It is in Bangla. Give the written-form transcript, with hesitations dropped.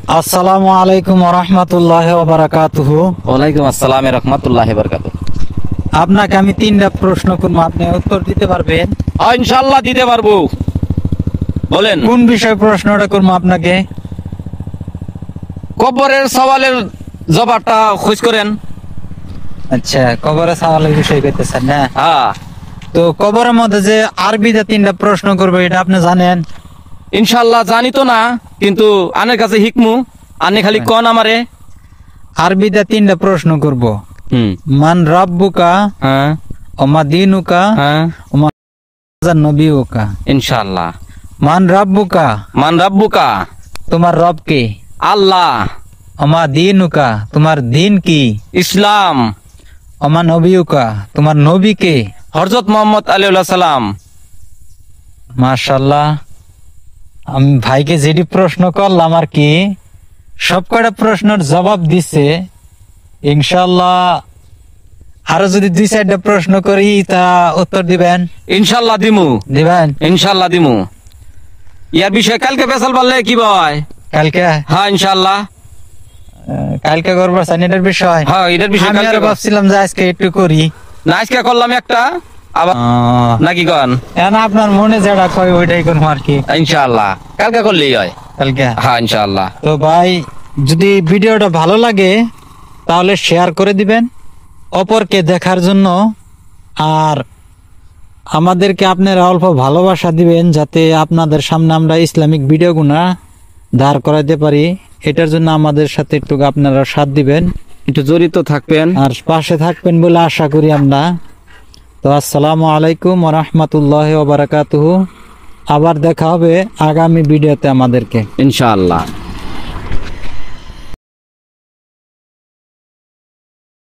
আসসালামু আলাইকুম ওয়া রাহমাতুল্লাহি ওয়া বারাকাতুহু। ওয়ালাইকুম আসসালাম রাহমাতুল্লাহি ওয়া বারাকাতুহু। আপনাকে আমি তিনটা প্রশ্ন করব, আপনি উত্তর দিতে পারবেন? ইনশাআল্লাহ দিতে পারবো। বলেন কোন বিষয়ে প্রশ্নটা করব আপনাকে? কবরের সওয়ালের জবাবটা খোঁজ করেন। আচ্ছা, কবরের সওয়ালের বিষয় কইতেছেন না? হ্যাঁ, তো কবরের মধ্যে যে আরবিতে তিনটা প্রশ্ন করব, এটা আপনি জানেন? ইনশাআল্লাহ জানি তো না, কিন্তু আনের কাছে হিকমু। আনে খালি কোন আমারে। আরবিতে তিনটা প্রশ্ন করব। মান রাব্বুকা, হ্যাঁ ওমা দিনুকা, হ্যাঁ, ওমা নবিয়ুকা। ইনশাআল্লাহ। মান রাব্বুকা, মান রাব্বুকা, তোমার রব কে? আল্লাহ। ওমা দিনুকা, তোমার দিন কি? ইসলাম। ওমা নবিয়ুকা, তোমার নবী কে? হযরত মুহাম্মদ আলাইহিস সালাম। মাশাআল্লাহ, আমি ভাইকে যেটি প্রশ্ন করলাম আর কি, সব কটা প্রশ্নের জবাব দিছে। ইনশাআল্লাহ আরো যদি দুই চারটা প্রশ্ন করি তা উত্তর দিবেন? ইনশাআল্লাহ দিমু। দিবেন? ইনশাআল্লাহ দিমু। ইয়ার বিষয়ে কালকে ফেসাল বললে কি ভাই? কালকে? হ্যাঁ ইনশাআল্লাহ। কালকে করবার চান এটার বিষয়? হ্যাঁ, এটার বিষয় আমি কালকে আর ভাবছিলাম যে আজকে একটু করি। না, আজকে করলাম একটা, আবার নাকি কন? এখন আপনার মনে যেটা কয় ওইটাই করবো আর কি। ইনশাআল্লাহ কালকে করলেই হয়। কালকে? হ্যাঁ ইনশাআল্লাহ। তো ভাই, যদি ভিডিওটা ভালো লাগে তাহলে শেয়ার করে দিবেন অপরকে দেখার জন্য, আর আমাদেরকে আপনারা অল্প ভালোবাসা দিবেন যাতে আপনাদের সামনে আমরা ইসলামিক ভিডিওগুলা দাঁড় করাইতে পারি। এটার জন্য আমাদের সাথে একটু আপনারা সাথ দিবেন, একটু জড়িত থাকবেন আর পাশে থাকবেন বলে আশা করি আমরা। তো আসসালামু আলাইকুম ওয়া রাহমাতুল্লাহি ওয়া বারাকাতুহু। আবার দেখা হবে আগামী ভিডিওতে আমাদেরকে। ইনশাআল্লাহ।